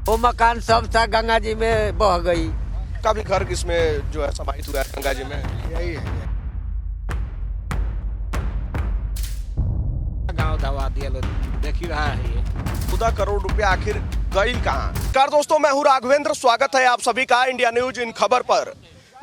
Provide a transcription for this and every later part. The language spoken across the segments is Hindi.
वो मकान सब था गंगा जी में बह गई। का भी घर इसमें जो है समाहित हुआ है गंगा जी में, यही है। गांव दवा दिया लोग देख ही रहा है ये। 14 करोड़ रुपया आखिर गई कहाँ? नमस्कार दोस्तों, मैं हूँ राघवेंद्र, स्वागत है आप सभी का इंडिया न्यूज इन खबर पर।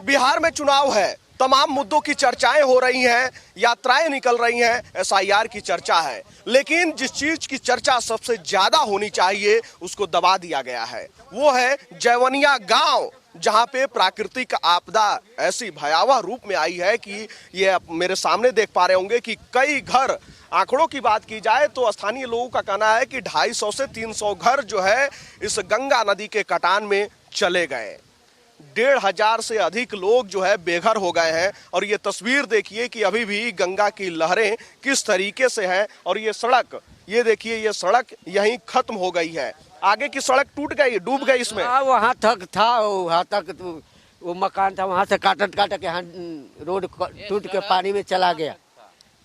बिहार में चुनाव है, तमाम मुद्दों की चर्चाएं हो रही हैं, यात्राएं निकल रही हैं, एसआईआर की चर्चा है, लेकिन जिस चीज की चर्चा सबसे ज्यादा होनी चाहिए उसको दबा दिया गया है। वो है जैवनिया गांव, जहां पे प्राकृतिक आपदा ऐसी भयावह रूप में आई है कि ये आप मेरे सामने देख पा रहे होंगे कि कई घर, आंकड़ों की बात की जाए तो स्थानीय लोगों का कहना है कि 250 से 300 घर जो है इस गंगा नदी के कटान में चले गए। 1,500 से अधिक लोग जो है बेघर हो गए हैं। और ये तस्वीर देखिए कि अभी भी गंगा की लहरें किस तरीके से हैं। और ये सड़क, ये देखिए, ये सड़क यहीं खत्म हो गई है। आगे की सड़क टूट गई, डूब गई इसमें। वहाँ तक था, वहाँ तक तो वो मकान था, वहाँ से काट के यहाँ रोड टूट के पानी में चला गया।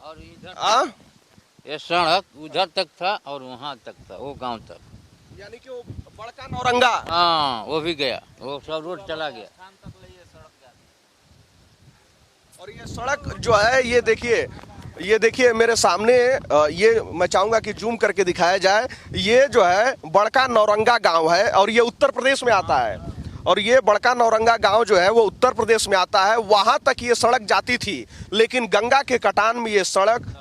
और इधर ये सड़क उधर तक था और वहाँ तक था, वो गांव तक, यानी कि वो बड़का नौरंगा, हाँ वो भी गया, वो सब रोड चला गया। और ये सड़क जो है ये देखिए मेरे सामने, ये मैं चाहूंगा कि जूम करके दिखाया जाए। ये जो है बड़का नौरंगा गांव है और ये उत्तर प्रदेश में आता है। और ये बड़का नौरंगा गांव जो है वो उत्तर प्रदेश में आता है। वहां तक ये सड़क जाती थी, लेकिन गंगा के कटान में ये सड़क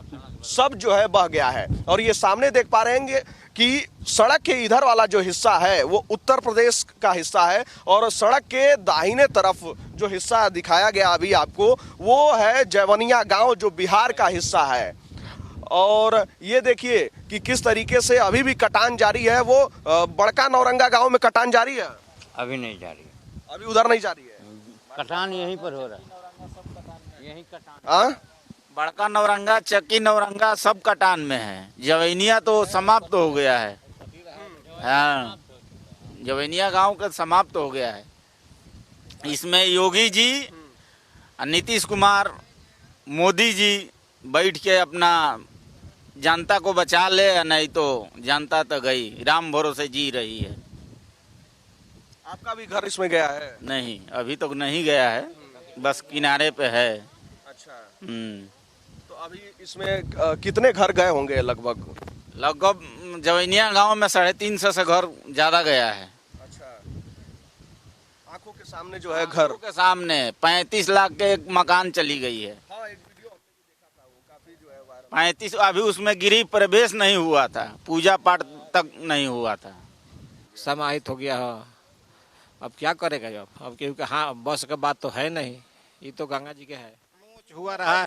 सब जो है बह गया है। और ये सामने देख पा रहे हैं कि सड़क के इधर वाला जो हिस्सा है वो उत्तर प्रदेश का हिस्सा है और सड़क के दाहिने तरफ जो हिस्सा दिखाया गया अभी आपको, वो है जैवनिया गांव, जो बिहार का हिस्सा है। और ये देखिए कि किस तरीके से अभी भी कटान जारी है। वो बड़का नौरंगा गांव में कटान जारी है, अभी नहीं जा रही, अभी उधर नहीं जा रही है। कटान यहीं पर हो रहा है, यही कटान। हाँ, बड़का नौरंगा, चक्की नौरंगा सब कटान में है। जवैनिया तो समाप्त हो गया है। हाँ, जवैनिया गांव का समाप्त हो गया है। इसमें योगी जी, नीतीश कुमार, मोदी जी बैठ के अपना जनता को बचा ले, नहीं तो जनता तो गई, राम भरोसे जी रही है। आपका भी घर इसमें गया है? नहीं, अभी तक नहीं गया है, बस किनारे पे है। अच्छा, तो अभी इसमें कितने घर गए होंगे लगभग? लगभग जवैनिया गांव में 350 से घर ज्यादा गया है। अच्छा, आंखों के सामने जो है घर के सामने 35 लाख के एक मकान चली गई है। हाँ, एक वीडियो हमने भी देखा था, वो काफी जो है वायरल। 35, अभी उसमें गृह प्रवेश नहीं हुआ था, पूजा पाठ तक नहीं हुआ था। समाहित हो गया है। अब क्या करेगा अब क्योंकि हाँ बस का बात तो है नहीं, ये तो गंगा जी के है। हुआ रहा है,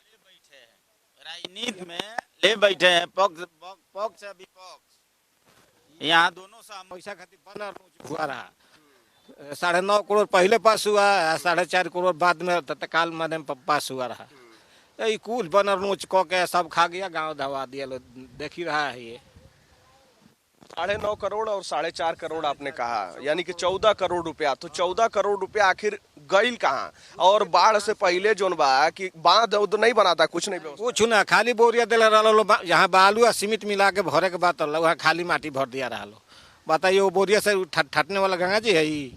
राजनीति में ले बैठे हैं पक्ष से विपक्ष, यहाँ दोनों पैसा खातिर बनर हुआ रहा। 9.5 करोड़ पहले पास हुआ, 4.5 करोड़ बाद में तत्काल माध्यम पास हुआ रहा। ये कुल बनर नोच क के सब खा गया, गांव दबा दिया लोग देख ही रहा है ये। 9.5 करोड़ और 4.5 करोड़ आपने कहा, यानी कि 14 करोड़ रुपया। तो 14 करोड़ रुपया आखिर गईल कहाँ? और बाढ़ से पहले जोन बा कि बांध उध नहीं बनाता, कुछ नहीं व्यवस्था, कुछ ना, खाली बोरिया दिला रहा। यहाँ बालू और सीमेंट मिला के भरे के बात वहाँ खाली माटी भर दिया रहा। बताइए वो बोरिया से ठटने वाला गंगा जी है ये।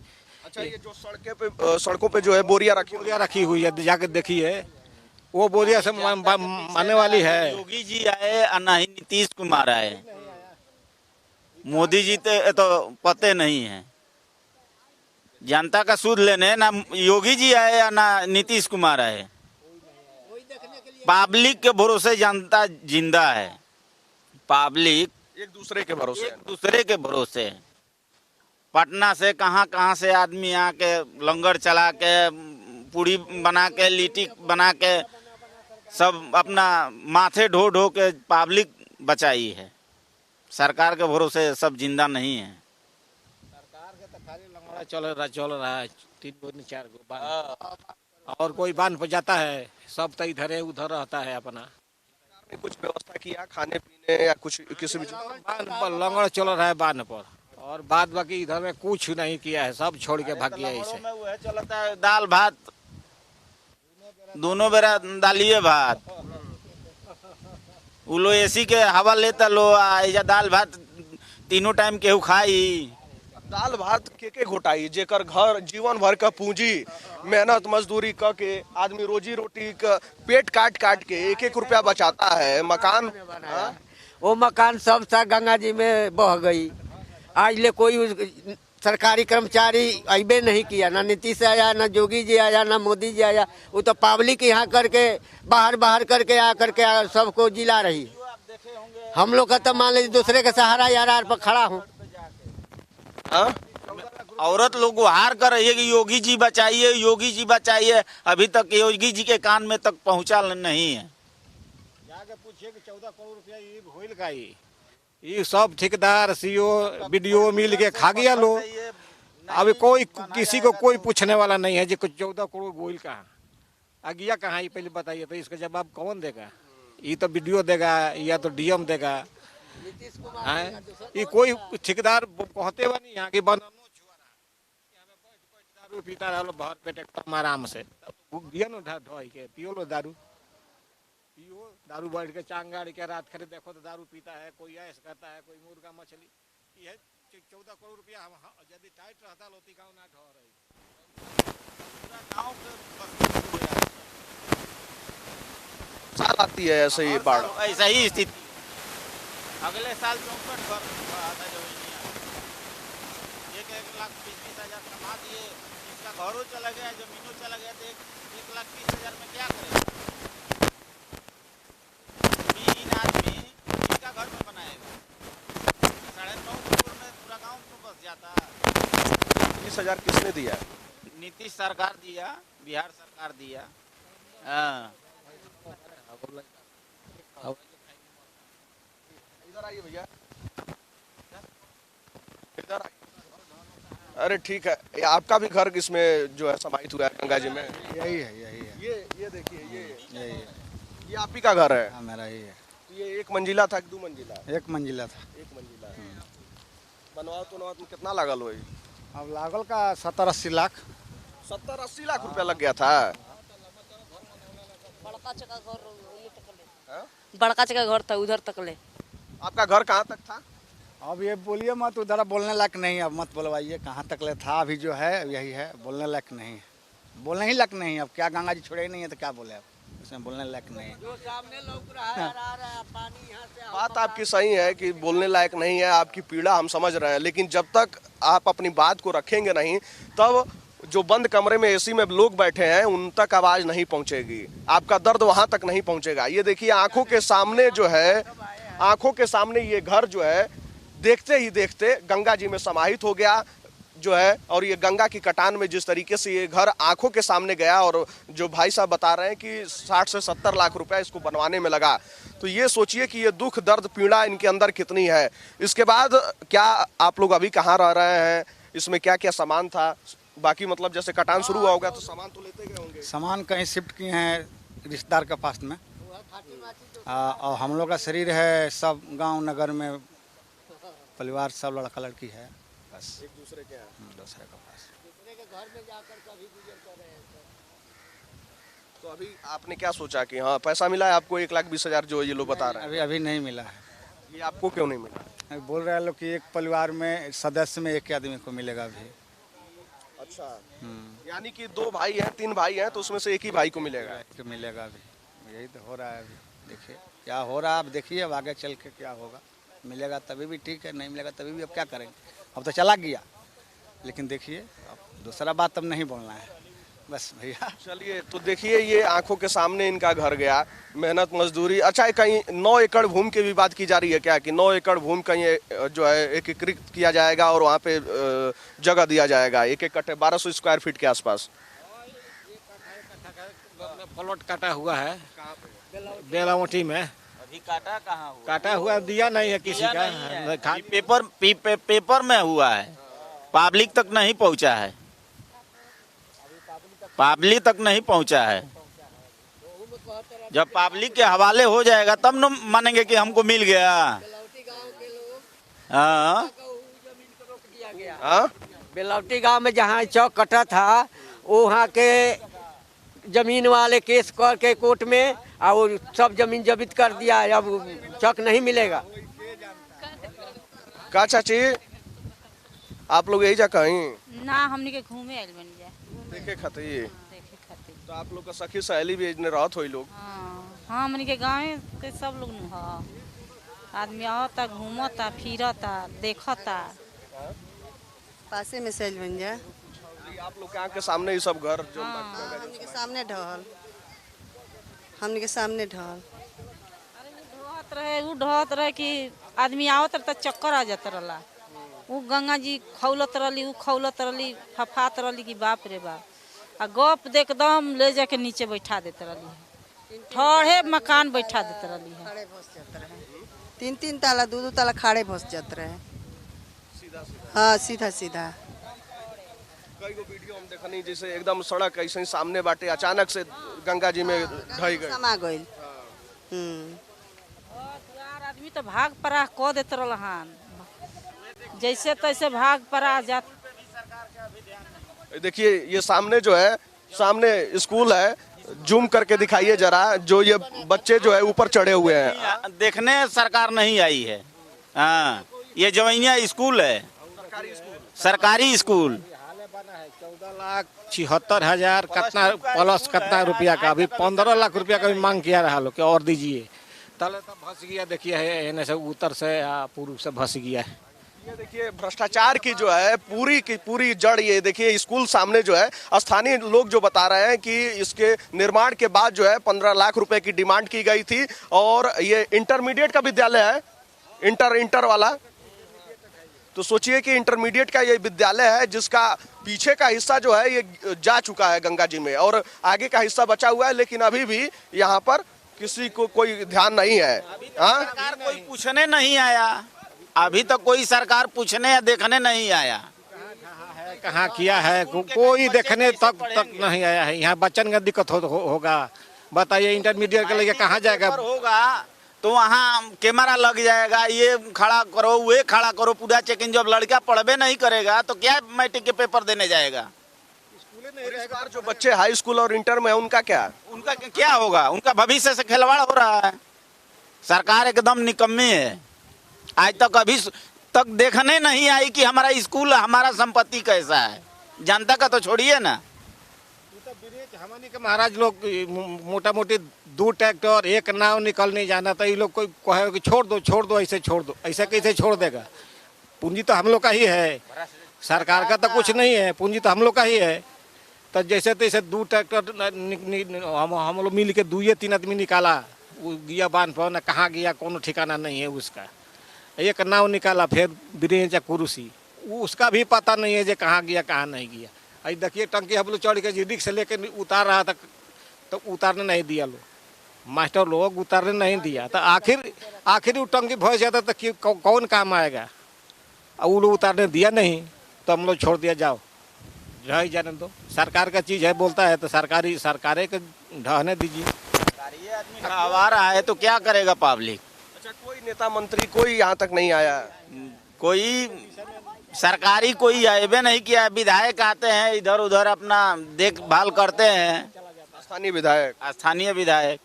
अच्छा, ये जो सड़कों पे जो है बोरिया रखी हुई है, जाके देखिए वो बोरिया से मारने वाली है। योगी जी आए और ना ही नीतीश कुमार आए, मोदी जी तो पते नहीं है। जनता का सूद लेने ना योगी जी आए या ना नीतीश कुमार आए। पब्लिक के भरोसे जनता जिंदा है, पब्लिक एक दूसरे के भरोसे। पटना से कहाँ से आदमी आके लंगर चला के, पूड़ी बना के, लिट्टी बना के सब अपना माथे ढो के पब्लिक बचाई है। सरकार के भरोसे सब जिंदा नहीं है। सरकार के तो खाली लंगड़ा चल रहा है, 3 गो 4 गो बांध, और कोई बांध पर जाता है, सब तो इधर उधर रहता है अपना। सरकार ने कुछ व्यवस्था किया खाने पीने या कुछ किसी भी बांध पर लंगड़ चल रहा है बांध पर, और बाद बाकी इधर में कुछ नहीं किया है, सब छोड़ के भाग गया। इसे वह चलता है दाल भात, दोनों बेरा दालिए भात। वो लो एसी के हवा लेता लो, दाल भात तीनों टाइम केहू खाई। दाल भात के घोटाई जेकर घर जीवन भर का पूंजी मेहनत मजदूरी क के आदमी रोजी रोटी का पेट काट काट के एक एक रुपया बचाता है मकान। हाँ? वो मकान सब सा गंगा जी में बह गई। आज ले कोई सरकारी कर्मचारी अबे नहीं किया, ना नीतीश आया, ना जोगी जी आया, ना मोदी जी आया। वो तो पब्लिक यहाँ करके बाहर करके आ करके सबको जिला रही। हम लोग का तो मान लीजिए दूसरे के सहारा यार पर खड़ा हूँ। हाँ? औरत लोग गुहार कर रही है कि योगी जी बचाइए, योगी जी बचाइए। अभी तक योगी जी के कान में तक पहुंचा नहीं है। जाके पूछिए कि 14 करोड़ रुपया ये होइल का ये सब ठेकेदार सीओ बीडीओ मिल के खा गया लो। अभी कोई किसी को कोई पूछने वाला नहीं है जी कुछ 14 करोड़ गोइल कहाँ आ गया कहाँ, ये पहले बताइए। तो इसका जवाब कौन देगा? ये तो बीडीओ देगा या तो डीएम देगा। ये कोई ठेकेदार कहते हुआ नहीं यहाँ की बननो छुआरा दारू पीता रहो बाहर पे एकदम आराम से दिया न ढोई के पियो लो दारू, पियो दारू बैठ के चांग गाड़ी के रात खरीद देखो तो दारू पीता है, कोई ऐस करता है, कोई मुर्गा मछली। ये 14 करोड़ रुपया हम यदि टाइट रहता लोती गाँव ना ढो रही साल आती है ऐसे ही बाढ़। ऐसा ही स्थिति। अगले साल 64 घर आता जमीनिया 1,20,000 कमा दिए, इसका घरों चला गया, जमीनों चला गया तो 1,20,000 में क्या करेगा? इन आदमी इसका घर में बनाएगा 9.5 करोड़ में पूरा गांव तो बस जाता। 20,000 किसने दिया? नीतीश सरकार दिया, बिहार सरकार दिया। हाँ इधर आइए भैया, इधर आइए। अरे ठीक है, ये आपका भी घर इसमें जो है समाहित हुआ है गंगा जी में? यही है ये देखिए यही है। ये आप ही का घर है? हाँ मेरा ही है। ये 1 मंजिला था कि 2 मंजिला? 1 मंजिला था। 1 मंजिला है। बनवाओ में कितना लागल हुई? अब लागल का 70-80 लाख। 70-80 लाख रुपया लग गया था। बड़का चका घर था उधर तक ले। आपका घर कहाँ तक था? अब ये बोलिए मत, उधर बोलने लायक नहीं है। अब मत बोलवाइए कहाँ तक ले था। अभी जो है यही है, बोलने लायक नहीं है, बोलने ही लायक नहीं है। अब क्या गंगा जी छोड़े ही नहीं है तो क्या बोले, अब उसमें बोलने लायक नहीं है। जो सामने लौक रहा है आ रहा है पानी यहाँ से। बात आपकी सही है कि बोलने लायक नहीं है, आपकी पीड़ा हम समझ रहे हैं, लेकिन जब तक आप अपनी बात को रखेंगे नहीं तब जो बंद कमरे में एसी में लोग बैठे हैं उन तक आवाज नहीं पहुंचेगी, आपका दर्द वहां तक नहीं पहुंचेगा। ये देखिए आंखों के सामने जो है, आंखों के सामने ये घर जो है देखते ही देखते गंगा जी में समाहित हो गया जो है। और ये गंगा की कटान में जिस तरीके से ये घर आंखों के सामने गया, और जो भाई साहब बता रहे हैं कि 60 से 70 लाख रुपया इसको बनवाने में लगा, तो ये सोचिए कि ये दुख दर्द पीड़ा इनके अंदर कितनी है। इसके बाद क्या आप लोग अभी कहाँ रह रहे हैं, इसमें क्या क्या सामान था? बाकी मतलब जैसे कटान शुरू हुआ होगा तो सामान तो लेते गए होंगे। सामान कहीं शिफ्ट किए हैं रिश्तेदार के पास में। और हम लोग का शरीर है सब गांव नगर में, परिवार सब लड़का लड़की है, बस एक दूसरे के दूसरे के पास। दूसरे के घर में जाकर कभी गुजर कर रहे हैं। तो अभी आपने क्या सोचा कि हाँ पैसा मिला है आपको 1,20,000 जो ये लोग बता रहे हैं? अभी नहीं मिला है। ये आपको क्यों नहीं मिला? अभी बोल रहे हैं लोग कि एक परिवार में सदस्य में एक आदमी को मिलेगा अभी। अच्छा, यानी कि 2 भाई हैं 3 भाई हैं तो उसमें से एक ही भाई को मिलेगा? तो मिलेगा अभी, यही तो हो रहा है। अभी देखिए क्या हो रहा है, अब देखिए अब आगे चल के क्या होगा। मिलेगा तभी भी ठीक है, नहीं मिलेगा तभी भी अब क्या करेंगे। अब तो चला गया, लेकिन देखिए अब दूसरा बात अब नहीं बोलना है बस भैया। चलिए, तो देखिए ये आंखों के सामने इनका घर गया, मेहनत मजदूरी। अच्छा, कहीं 9 एकड़ भूमि की भी बात की जा रही है क्या कि 9 एकड़ भूमि कहीं जो है एकीकृत किया जाएगा और वहाँ पे जगह दिया जाएगा 1-1 कट्ठे 1200 स्क्वायर फीट के आसपास? प्लॉट काटा हुआ है बेलावटी में। अभी काटा कहाँ हुआ? काटा हुआ दिया नहीं है किसी का, खाली पेपर में हुआ है, पब्लिक तक नहीं पहुँचा है, पब्लिक तक नहीं पहुँचा है। जब पब्लिक के हवाले हो जाएगा तब न मानेंगे कि हमको मिल गया। हाँ, बेलौटी गांव में जहाँ चौक कटा था वहाँ के जमीन वाले केस करके कोर्ट में और वो सब जमीन जब्त कर दिया। अब चौक नहीं मिलेगा। का चाची आप लोग यही जा कहीं ना हमनी के घूमे आइल बन जा देखे खातिर? देखे खातिर। तो आप लोग का सखी सहेली भी इतने रहत होई लोग? हाँ हमनी के गाँव के सब लोग नु हाँ आदमी आवता घूमता फिरता देखता। पासे में सैल बन जा। आप लोग के आँख के सामने ही सब घर जो हमने के सामने ढहल, हमने के सामने ढहल। उ ढहत रहे कि आदमी आवत रहे तो चक्कर आ जाता रहला। उ गंगा जी खौलत रहली, उ खौलत रहली, फफात रहली कि बाप रे बाप। आ गप देख दम ले जाके नीचे बैठा देते रहली, ठोड़े मकान बैठा देते रहली है। खाड़े भस जाते रहे, 3-3 ताला 2-2 ताला खाड़े भस जाते रहे। हाँ सीधा सीधा। कई गो वीडियो हम देखनी जैसे एकदम सड़क ऐसे ही सामने बाटे, अचानक से गंगा जी में ढह गई। समा गइल। आदमी तो भाग पराह क देते रहन, जैसे तैसे भाग पराह जात। देखिए ये सामने जो है, सामने स्कूल है, जूम करके दिखाइए जरा। जो ये बच्चे जो है ऊपर चढ़े हुए हैं, देखने सरकार नहीं आई है। हाँ ये जवैनिया स्कूल है, सरकारी स्कूल। 14,76,000 कितना प्लस कितना रुपया का, अभी 15 लाख रुपया का भी मांग किया रहा लोग कि और दीजिए। तले तो फंस गया, देखिए एने से उत्तर से या पूर्व से फंस गया है। ये देखिए भ्रष्टाचार की जो है पूरी की पूरी जड़। ये देखिए स्कूल सामने जो है, स्थानीय लोग जो बता रहे हैं कि इसके निर्माण के बाद जो है 15 लाख रुपए की डिमांड की गई थी। और ये इंटरमीडिएट का विद्यालय है, इंटर वाला। तो सोचिए कि इंटरमीडिएट का ये विद्यालय है जिसका पीछे का हिस्सा जो है ये जा चुका है गंगा जी में, और आगे का हिस्सा बचा हुआ है। लेकिन अभी भी यहाँ पर किसी को कोई ध्यान नहीं है। हाँ सरकार कोई पूछने नहीं आया, अभी तक कोई सरकार पूछने या देखने नहीं आया। कहाँ किया है कोई देखने तक नहीं आया है। यहाँ बच्चन का दिक्कत होगा, बताइए इंटरमीडिएट के लिए कहाँ जाएगा? होगा तो वहाँ कैमरा लग जाएगा, ये खड़ा करो वे खड़ा करो, पूरा चेकिंग। जब लड़का पढ़बे नहीं करेगा तो क्या मैट्रिक के पेपर देने जाएगा? इस बार जो बच्चे हाई स्कूल और इंटर में है उनका क्या होगा? उनका भविष्य से खिलवाड़ हो रहा है। सरकार एकदम निकम्मी है, आज तक अभी तक देखने नहीं आई कि हमारा स्कूल हमारा संपत्ति कैसा है। जनता का तो छोड़िए ना। हमारे के महाराज लोग मोटा मोटी 2 ट्रैक्टर 1 नाव निकल नहीं जाना, तो ये लोग कोई कहे कि छोड़ दो ऐसे छोड़ दो, ऐसा कैसे छोड़ देगा? पूंजी तो हम लोग का ही है, सरकार का तो कुछ नहीं है, पूंजी तो हम लोग का ही है। तो जैसे तैसे 2 ट्रैक्टर हम लोग मिल के 2-3 आदमी निकाला, वो गया बांध पर, ना कहाँ गया कोनो ठिकाना नहीं है उसका। 1 नाव निकाला, फिर ब्रिज या कुरुसी, उसका भी पता नहीं है जो कहाँ गया कहाँ नहीं गया। आई देखिए टंकी हम लोग चढ़ के रिक्स से लेकर उतार रहा था, तो उतारने नहीं दिया लोग, मास्टर लोग उतारने नहीं दिया। तो आखिर वो टंकी फंस जाता तो कौन काम आएगा? और वो लोग उतारने दिया नहीं, तो हम लोग छोड़ दिया, जाओ रह जाने दो। सरकार का चीज़ है, बोलता है तो सरकारे के ढहने दीजिए। आदमी आ रहा है तो क्या करेगा पब्लिक? अच्छा, कोई नेता मंत्री कोई यहाँ तक नहीं आया? कोई सरकारी कोई आए नहीं किया। विधायक आते हैं इधर उधर अपना देखभाल करते हैं, स्थानीय विधायक।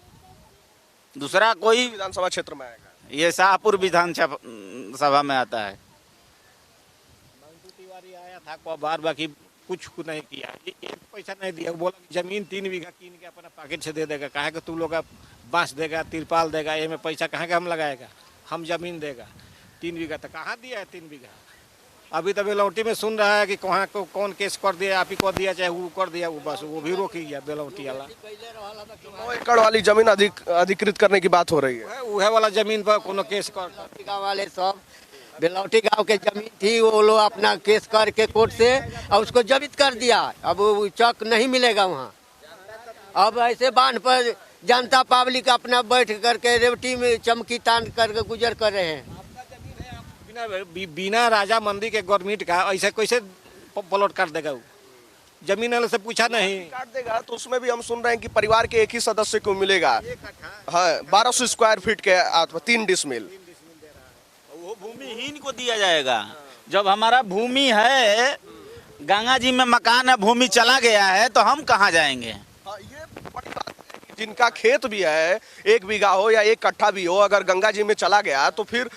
दूसरा कोई विधानसभा क्षेत्र में आएगा? ये शाहपुर विधानसभा में आता है। आया था बार, बाकी कुछ नहीं किया, एक पैसा नहीं दिया। बोला जमीन 3 बीघा कीन के अपना पॉकेट से दे देगा, कहे कि तू लोग बांस देगा, तिरपाल देगा, ये में पैसा कहाँ का हम लगाएगा? हम जमीन देगा 3 बीघा, तो कहाँ दिया है 3 बीघा? अभी तो बेलौटी में सुन रहा है कि कहाँ को कौन केस कर दिया, आप ही को दिया चाहे वो कर दिया, वो बस वो भी रोक ही गया बेलौटी वाला। 9 एकड़ वाली जमीन अधिकृत करने की बात हो रही है। वह वाला जमीन पर कोनो केस कर गाँव वाले सब बेलौटी गांव के जमीन थी, वो लोग अपना केस करके कोर्ट से और उसको जब्त कर दिया। अब वो चक नहीं मिलेगा वहाँ। अब ऐसे बांध पर जनता पब्लिक अपना बैठ करके रेवटी में चमकी तान करके गुजर कर रहे हैं। बिना राजा मंदी के गवर्नमेंट का ऐसे कैसे प्लॉट काट देगा? वो जमीन वाले से पूछा नहीं, काट देगा। तो उसमें भी हम सुन रहे हैं कि परिवार के एक ही सदस्य को मिलेगा। हाँ, 1200 स्क्वायर फीट के 3 डिसमिल वो भूमिहीन को दिया जाएगा। जब हमारा भूमि है, गंगा जी में मकान है, भूमि चला गया है, तो हम कहाँ जाएंगे? ये बड़ी बात है। जिनका खेत भी है, 1 बीघा हो या 1 कट्ठा भी हो, अगर गंगा जी में चला गया तो फिर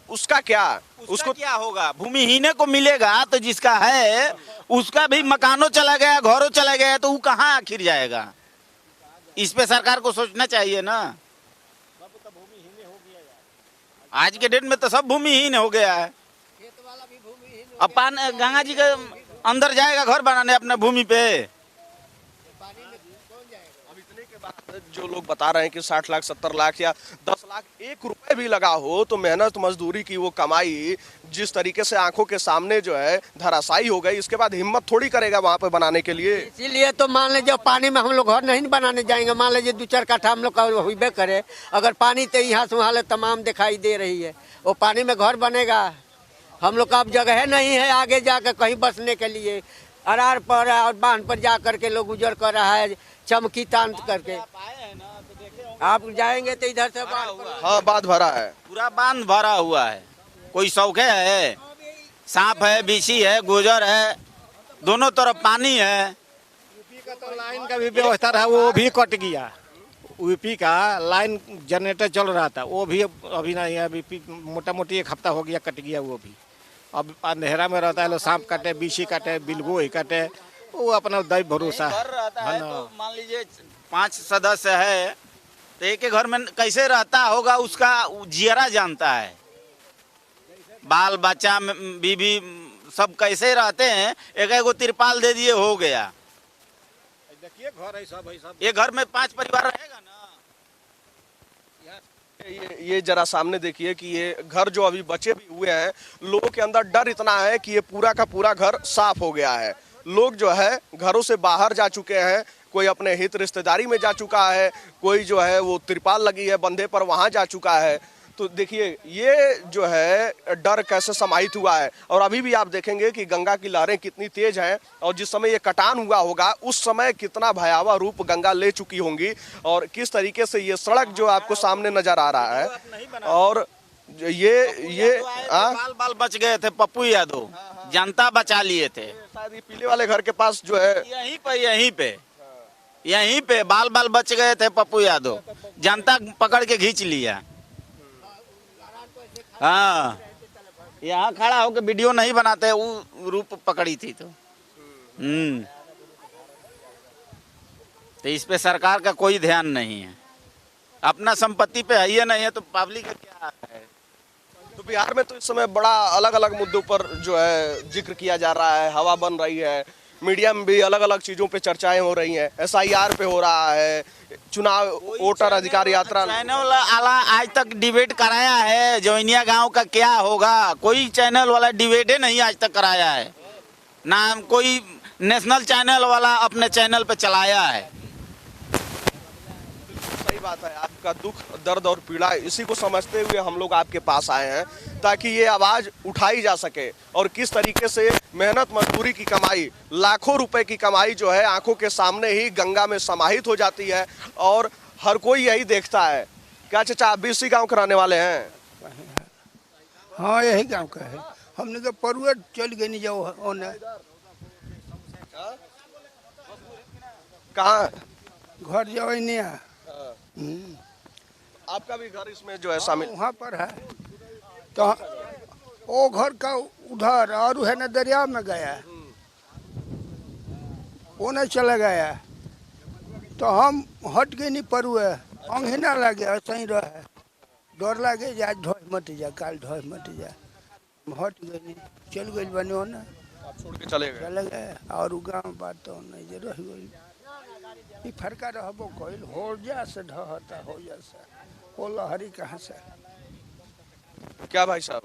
उसका क्या? उसको क्या होगा? भूमिहीने को मिलेगा तो जिसका है उसका भी मकानों चला गया, घरों चला गया, तो वो कहाँ आखिर जाएगा? इस पे सरकार को सोचना चाहिए ना। आज के डेट में तो सब भूमिहीन हो गया है। अब गंगा जी के अंदर जाएगा घर बनाने अपने भूमि पे। जो लोग बता रहे हैं कि 60 लाख 70 लाख या 10 लाख 1 रुपए भी लगा हो तो मेहनत मजदूरी की वो कमाई जिस तरीके से आंखों के सामने जो है धराशायी हो गई, इसके बाद हिम्मत थोड़ी करेगा वहां पे बनाने के लिए। इसीलिए तो मान लीजिए पानी में हम लोग घर नहीं बनाने जाएंगे। मान लीजिए 2-4 कट्ठा हम लोग का हुई करे, अगर पानी तो यहाँ से वहाँ तमाम दिखाई दे रही है, वो पानी में घर बनेगा। हम लोग का अब जगह नहीं है आगे जाकर कहीं बसने के लिए। अरार पर और बांध पर जा करके लोग गुजर कर रहा है, चमकी तान करके। आप जाएंगे तो इधर से हाँ बांध भरा है, पूरा बांध भरा हुआ है। कोई शौके है, सांप है, बिछी है, गुजर है, दोनों तरफ पानी है। यूपी का तो लाइन का भी व्यवस्था रहा, वो भी कट गया। यूपी का लाइन जनरेटर चल रहा था, वो भी अभी नहीं है। अभी मोटा मोटी 1 हफ्ता हो गया, कट गया वो भी। अब अंधेरा में रहता है, लोग सांप काटे, बिछी काटे, बिलगोई काटे, वो अपना दैव भरोसा है। तो मान लीजिए 5 सदस्य है तो एक घर में कैसे रहता होगा उसका जियरा जानता है। बाल बच्चा बीबी सब कैसे रहते हैं। एक तिरपाल दे दिए हो गया। देखिए घर है सब, ये घर में 5 परिवार रहेगा ना। ये जरा सामने देखिए कि ये घर जो अभी बचे भी हुए हैं, लोगों के अंदर डर इतना है कि ये पूरा का पूरा घर साफ हो गया है। लोग जो है घरों से बाहर जा चुके हैं, कोई अपने हित रिश्तेदारी में जा चुका है, कोई जो है वो तिरपाल लगी है बंधे पर वहां जा चुका है। तो देखिए ये जो है डर कैसे समाहित हुआ है। और अभी भी आप देखेंगे कि गंगा की लहरें कितनी तेज हैं और जिस समय ये कटान हुआ होगा उस समय कितना भयावह रूप गंगा ले चुकी होंगी और किस तरीके से ये सड़क जो आपको सामने नजर आ रहा है। और ये बाल बाल बच गए थे पप्पू यादव, जनता बचा लिए थे। शायद ये पीले वाले घर के पास जो है यहीं पे बाल बाल बच गए थे पप्पू यादव, जनता पकड़ के खींच लिया। हाँ, यहाँ खड़ा होकर वीडियो नहीं बनाते, वो रूप पकड़ी थी तो। तो इस पे सरकार का कोई ध्यान नहीं है। अपना संपत्ति पे है ही नहीं है तो पब्लिक का क्या है। तो बिहार में तो इस समय बड़ा अलग अलग मुद्दों पर जो है जिक्र किया जा रहा है, हवा बन रही है, मीडिया में भी अलग अलग चीजों पे चर्चाएं हो रही हैं। SIR पे हो रहा है, चुनाव वोटर अधिकार यात्रा। चैनल वाला आज तक डिबेट कराया है जवैनिया गांव का क्या होगा? कोई चैनल वाला डिबेट नहीं आज तक कराया है, ना कोई नेशनल चैनल वाला अपने चैनल पे चलाया है। सही बात है, आपका दुख दर्द और पीड़ा इसी को समझते हुए हम लोग आपके पास आए हैं ताकि ये आवाज उठाई जा सके और किस तरीके से मेहनत मजदूरी की कमाई, लाखों रुपए की कमाई जो है आंखों के सामने ही गंगा में समाहित हो जाती है और हर कोई यही देखता है। क्या चाचा आप भी इसी गाँव के रहने वाले हैं? हाँ यही गाँव का है। हमने तो परुआ चल गए नहीं जाओ कहाँ घर जाओ नहीं। आपका भी घर इसमें जो है शामिल? वहाँ पर है तो वो घर का उधर और है ना दरिया में गया, वो नहीं चला गया तो हम हट गए नहीं परुए, अंगना लगे सही रहे, डर लगे आज ढोई मत जा, काल ढोई मत जा, हट गए नहीं, चल गए बने हो ना, आप छोड़ के चले गए। और गाँव बात तो नहीं जे रह गई फरका रहबो कोई हो जा से ढहता हो जा से वो लहरी कहाँ से। क्या भाई साहब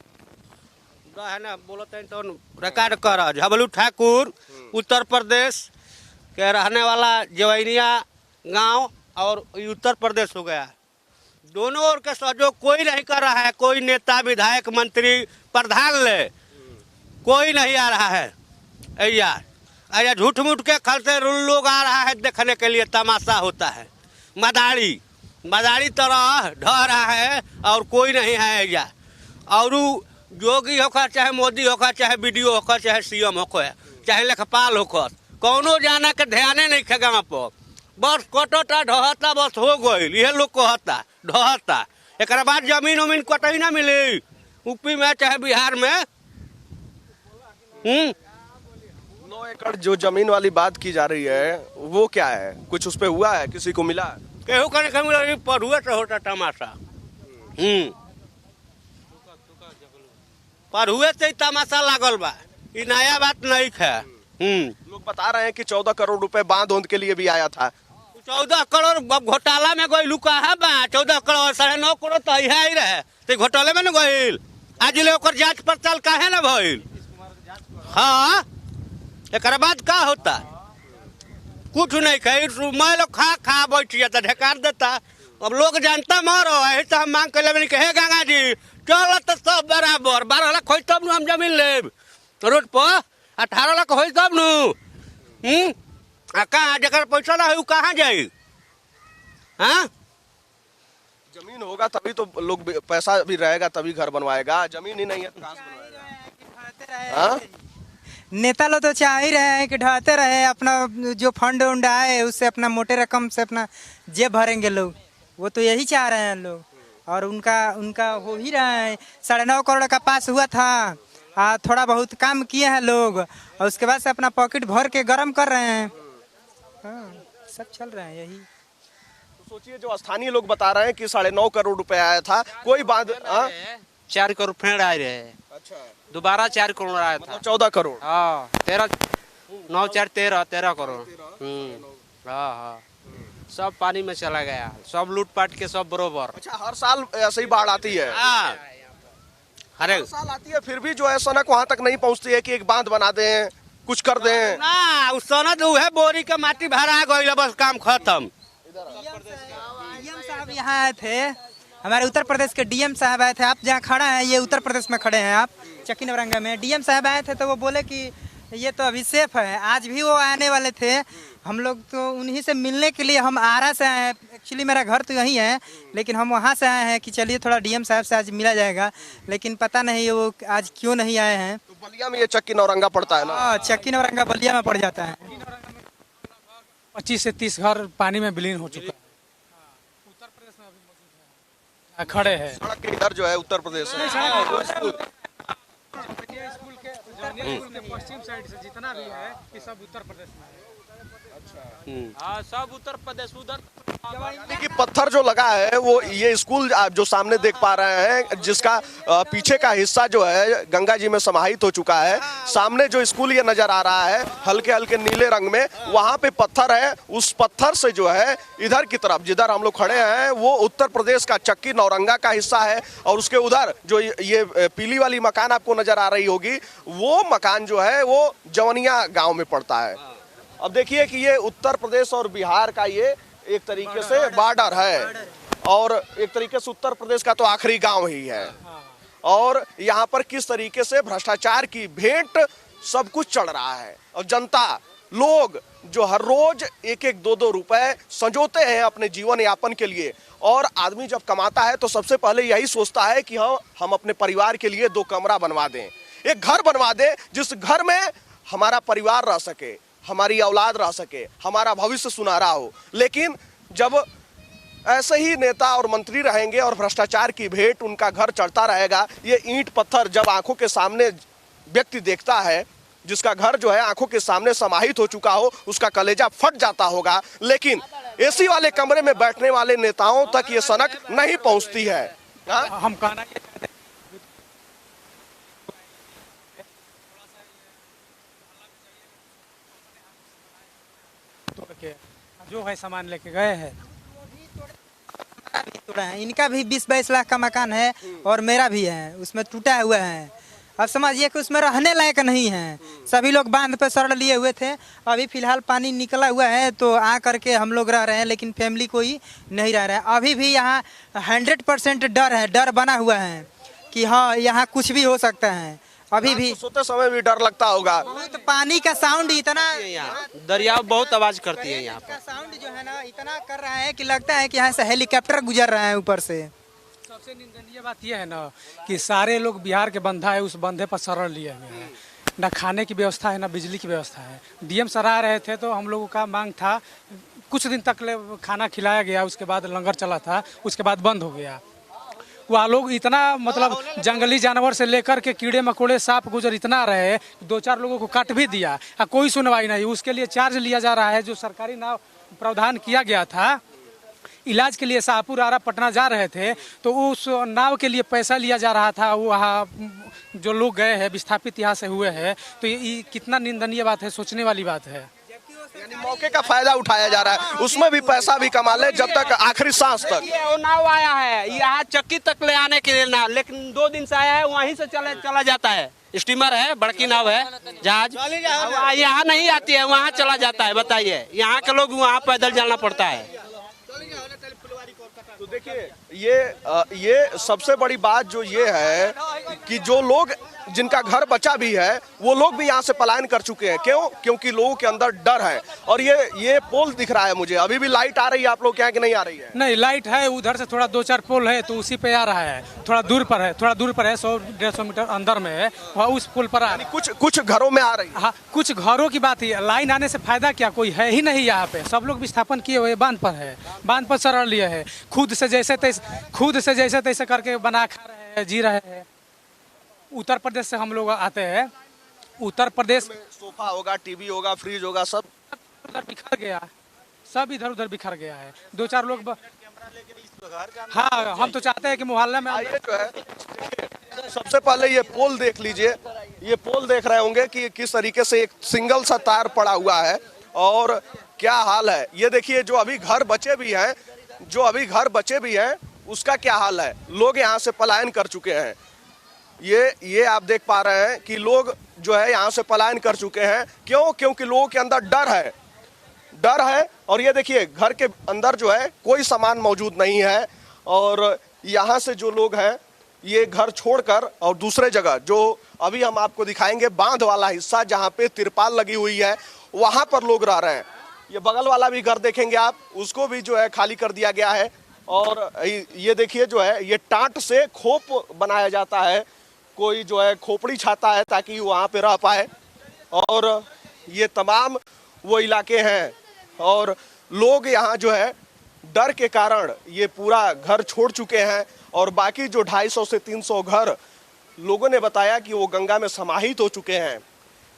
है ना बोलते हैं तो रिकॉर्ड कर झबलू ठाकुर उत्तर प्रदेश के रहने वाला जवैनिया गांव और उत्तर प्रदेश हो गया। दोनों ओर के सहयोग कोई नहीं कर रहा है, कोई नेता विधायक मंत्री प्रधान ले कोई नहीं आ रहा है। यार झूठ मूठ के खलते लोग आ रहा है देखने के लिए, तमाशा होता है। मदारी तरह ढह रहा है और कोई नहीं है यार। और योगी होकर चाहे मोदी होकर चाहे BDO होकर चाहे CM होकर चाहे लेखपाल होकर कौनो जाना के ध्यान नहीं खे गाँव पर, बस कटोटा ढहता बस हो गई। ये लोग कहता ढहता, एक बाद जमीन उमीन कतई ना मिली, यूपी में चाहे बिहार में। 9 एकड़ जो जमीन वाली बात की जा रही है वो क्या है, कुछ उस पे हुआ है, किसी को मिला? केहू करे कहीं पर हुए तो होता तमाशा। पर हुए से तमाशा लागल बा, ये नया बात नहीं है। लोग बता रहे हैं कि 14 करोड़ रुपए बांध ओंध के लिए भी आया था। 14 करोड़ घोटाला में गई लुका है बा। 14 करोड़ 9.5 करोड़ तो ही रहे, तो घोटाले में न गईल। आज ले ओकर जांच पड़ताल काहे न भइल? हाँ, एक बाद का होता कुछ नहीं खाई, मैं लोग खा बैठ जाता, ढेकार देता। अब लोग जानता मारो है तो हम मांग कर ले कहे गंगा जी चल तो सब बराबर 12 लाख हो तब हम जमीन ले रोड पर 18 लाख हो तब नु कहाँ जगह पैसा ना हो कहाँ जाये? हाँ, जमीन होगा तभी तो लोग, पैसा भी रहेगा तभी घर बनवाएगा, जमीन ही नहीं है तो कहाँ से बनवाएगा? नेता लोग तो चाह ही रहे हैं कि ढाते रहे, अपना जो फंड उंड आए उससे अपना मोटे रकम से अपना जेब भरेंगे लोग, वो तो यही चाह रहे हैं लोग। और उनका हो ही रहा है। 9.5 करोड़ का पास हुआ था, थोड़ा बहुत काम किए हैं लोग और उसके बाद से अपना पॉकेट भर के गर्म कर रहे हैं। हाँ, सब चल रहा है यही। तो सोचिए जो स्थानीय लोग बता रहे हैं कि 9.5 करोड़ रुपए आया था, कोई बात 4 करोड़ फेड़ आए रहे। अच्छा, दोबारा 4 करोड़ आया था। 14 करोड़। हाँ, 9 4 13 करोड़। हाँ, सब पानी में चला गया, सब लूटपाट के सब बरोबर। अच्छा, हर साल ऐसे ही बाढ़ आती है? हर साल आती है, फिर भी जो है सनक वहाँ तक नहीं पहुँचती है कि एक बांध बना दें, कुछ कर दें। ना, उस सनक है बोरी का माटी भरा गई, बस काम खत्म। डीएम साहब यहाँ आए थे, हमारे उत्तर प्रदेश के डीएम साहब आए थे। आप जहाँ खड़ा है ये उत्तर प्रदेश में खड़े हैं आप, चक्की नवरंगा में। डीएम साहब आए थे तो वो बोले कि ये तो अभी सेफ है। आज भी वो आने वाले थे, हम लोग तो उन्हीं से मिलने के लिए हम आरा से आए हैं। एक्चुअली मेरा घर तो यहीं है, लेकिन हम वहाँ से आए हैं कि चलिए थोड़ा डीएम साहब से आज मिला जाएगा, लेकिन पता नहीं वो आज क्यों नहीं आए हैं। तो बलिया में ये चक्की नौरंगा पड़ता है ना? चक्की नवरंगा बलिया में पड़ जाता है। 25 से 30 घर पानी में विलीन हो चुका है। उत्तर प्रदेश में अभी मौजूद है, खड़े हैं। सड़क के इधर जो है उत्तर प्रदेश है। स्कूल के पश्चिम साइड से जितना भी है ये सब उत्तर प्रदेश में है। हाँ, सब उत्तर प्रदेश उधर। कि पत्थर जो लगा है वो ये स्कूल आप जो सामने देख पा रहे हैं, जिसका पीछे का हिस्सा जो है गंगा जी में समाहित हो चुका है। सामने जो स्कूल ये नजर आ रहा है हल्के हल्के नीले रंग में, वहाँ पे पत्थर है। उस पत्थर से जो है इधर की तरफ जिधर हम लोग खड़े हैं वो उत्तर प्रदेश का चक्की नौरंगा का हिस्सा है। और उसके उधर जो ये पीली वाली मकान आपको नजर आ रही होगी, वो मकान जो है वो जवनिया गाँव में पड़ता है। अब देखिए कि ये उत्तर प्रदेश और बिहार का ये एक तरीके से बॉर्डर है, और एक तरीके से उत्तर प्रदेश का तो आखिरी गांव ही है। और यहाँ पर किस तरीके से भ्रष्टाचार की भेंट सब कुछ चढ़ रहा है, और जनता लोग जो हर रोज 1-1 2-2 रुपए संजोते हैं अपने जीवन यापन के लिए। और आदमी जब कमाता है तो सबसे पहले यही सोचता है कि हम अपने परिवार के लिए 2 कमरा बनवा दें, एक घर बनवा दें, जिस घर में हमारा परिवार रह सके, हमारी औलाद रह सके, हमारा भविष्य सुनहरा हो। लेकिन जब ऐसे ही नेता और मंत्री रहेंगे और भ्रष्टाचार की भेंट उनका घर चढ़ता रहेगा, ये ईंट पत्थर जब आंखों के सामने व्यक्ति देखता है, जिसका घर जो है आंखों के सामने समाहित हो चुका हो, उसका कलेजा फट जाता होगा। लेकिन एसी वाले कमरे में बैठने वाले नेताओं तक ये सनक नहीं पहुंचती है। हम कहना जो है सामान लेके गए हैं, इनका भी 20-22 लाख का मकान है और मेरा भी है, उसमें टूटा हुआ है। अब समझिए कि उसमें रहने लायक नहीं है। सभी लोग बांध पे शरण लिए हुए थे, अभी फिलहाल पानी निकला हुआ है तो आ करके हम लोग रह रहे हैं, लेकिन फैमिली कोई नहीं रह रहा है। अभी भी यहाँ 100% डर है, डर बना हुआ है कि हाँ यहाँ कुछ भी हो सकता है। अभी भी सोते समय भी डर लगता होगा। बहुत पानी का साउंड इतना, दरिया बहुत आवाज करती है यहाँ पर। साउंड जो है ना इतना कर रहा है कि लगता है कि यहाँ से हेलीकॉप्टर गुजर रहा है ऊपर से। सबसे निंदनीय बात यह है ना कि सारे लोग बिहार के बंधा है, उस बंधे पर शरण लिए हुए हैं। ना खाने की व्यवस्था है, ना बिजली की व्यवस्था है। डीएम सर आ रहे थे तो हम लोगों का मांग था, कुछ दिन तक खाना खिलाया गया, उसके बाद लंगर चला था, उसके बाद बंद हो गया। वह लोग इतना मतलब जंगली जानवर से लेकर के कीड़े मकोड़े सांप गुजर इतना रहे, 2-4 लोगों को काट भी दिया, कोई सुनवाई नहीं। उसके लिए चार्ज लिया जा रहा है। जो सरकारी नाव प्रावधान किया गया था, इलाज के लिए शाहपुर आरा पटना जा रहे थे, तो उस नाव के लिए पैसा लिया जा रहा था। वहाँ जो लोग गए हैं विस्थापित यहाँ से हुए हैं, तो ये कितना निंदनीय बात है, सोचने वाली बात है। यानी मौके का फायदा उठाया जा रहा है, उसमें भी पैसा भी कमा ले जब तक आखिरी सांस तक। ये वो नाव आया है यहाँ चक्की तक ले आने के लिए नाव, लेकिन 2 दिन से आया है, वहीं से चला जाता है। स्टीमर है, बड़की नाव है, जहाज यहाँ नहीं आती है, वहाँ चला जाता है। बताइए, यहाँ के लोग वहाँ पैदल जाना पड़ता है। तो देखिए ये सबसे बड़ी बात जो ये है कि जो लोग जिनका घर बचा भी है वो लोग भी यहाँ से पलायन कर चुके हैं। क्यों? क्योंकि लोगों के अंदर डर है। और ये पोल दिख रहा है मुझे, अभी भी लाइट आ रही है आप लोग के यहाँ कि नहीं आ रही है? नहीं, लाइट है, उधर से थोड़ा 2-4 पोल है, तो उसी पे आ रहा है। थोड़ा दूर पर है, 100-150 मीटर अंदर में है, वहाँ उस पुल पर आ रहा है। कुछ घरों में आ रही है। हाँ, कुछ घरों की बात है। लाइन आने से फायदा क्या, कोई है ही नहीं यहाँ पे। सब लोग विस्थापन किए हुए बांध पर है, बांध पर शरण लिए है, खुद से जैसे तैसे करके बना खा रहे हैं, जी रहे हैं। उत्तर प्रदेश से हम लोग आते हैं। उत्तर प्रदेश सोफा होगा, टीवी होगा, फ्रिज होगा, सब उधर बिखर गया, सब इधर उधर बिखर गया है। 2-4 लोग हाँ, हम तो चाहते हैं कि मोहल्ले में आइए। जो है सबसे पहले ये पोल देख लीजिए, ये पोल देख रहे होंगे कि किस तरीके से एक सिंगल सा तार पड़ा हुआ है और क्या हाल है। ये देखिए, जो अभी घर बचे भी हैं उसका क्या हाल है। लोग यहाँ से पलायन कर चुके हैं। ये आप देख पा रहे हैं कि लोग जो है यहाँ से पलायन कर चुके हैं। क्यों? क्योंकि लोगों के अंदर डर है। और ये देखिए, घर के अंदर जो है कोई सामान मौजूद नहीं है। और यहाँ से जो लोग हैं ये घर छोड़कर और दूसरे जगह, जो अभी हम आपको दिखाएंगे बांध वाला हिस्सा जहाँ पे तिरपाल लगी हुई है, वहाँ पर लोग रह रहे हैं। ये बगल वाला भी घर देखेंगे आप, उसको भी जो है खाली कर दिया गया है। और ये देखिए, जो है ये टाट से खोप बनाया जाता है, कोई जो है खोपड़ी छाता है ताकि वहाँ पे रह पाए। और ये तमाम वो इलाके हैं और लोग यहाँ जो है डर के कारण ये पूरा घर छोड़ चुके हैं। और बाकी जो 250 से 300 घर लोगों ने बताया कि वो गंगा में समाहित हो चुके हैं।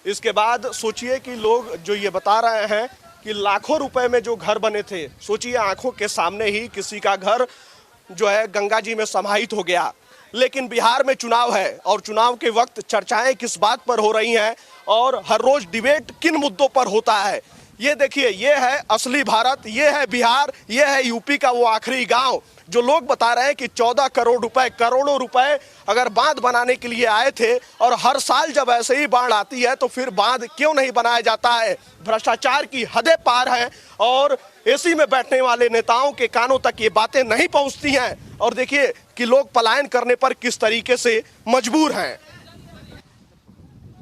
इसके बाद सोचिए कि लोग जो ये बता रहे हैं कि लाखों रुपए में जो घर बने थे, सोचिए आंखों के सामने ही किसी का घर जो है गंगा जी में समाहित हो गया। लेकिन बिहार में चुनाव है और चुनाव के वक्त चर्चाएं किस बात पर हो रही हैं और हर रोज डिबेट किन मुद्दों पर होता है। ये देखिए, ये है असली भारत, ये है बिहार, ये है यूपी का वो आखिरी गांव जो लोग बता रहे हैं कि 14 करोड़ रुपए, करोड़ों रुपए अगर बांध बनाने के लिए आए थे और हर साल जब ऐसे ही बाढ़ आती है तो फिर बांध क्यों नहीं बनाया जाता है। भ्रष्टाचार की हदें पार है और एसी में बैठने वाले नेताओं के कानों तक ये बातें नहीं पहुंचती हैं। और देखिए कि लोग पलायन करने पर किस तरीके से मजबूर हैं।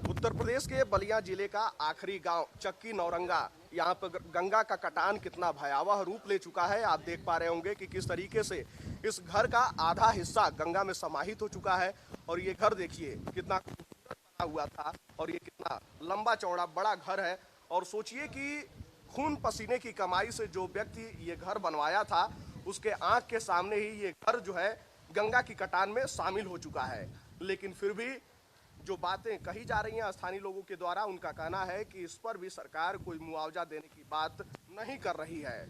उत्तर प्रदेश के बलिया जिले का आखिरी गांव चक्की नौरंगा, यहाँ पर गंगा का कटान कितना भयावह रूप ले चुका है। आप देख पा रहे होंगे कि किस तरीके से इस घर का आधा हिस्सा गंगा में समाहित हो चुका है। और ये घर देखिए कितना खूबसूरत बना हुआ था और ये कितना लंबा चौड़ा बड़ा घर है। और सोचिए कि खून पसीने की कमाई से जो व्यक्ति ये घर बनवाया था, उसके आंख के सामने ही ये घर जो है गंगा की कटान में शामिल हो चुका है। लेकिन फिर भी जो बातें कही जा रही हैं स्थानीय लोगों के द्वारा, उनका कहना है कि इस पर भी सरकार कोई मुआवजा देने की बात नहीं कर रही है।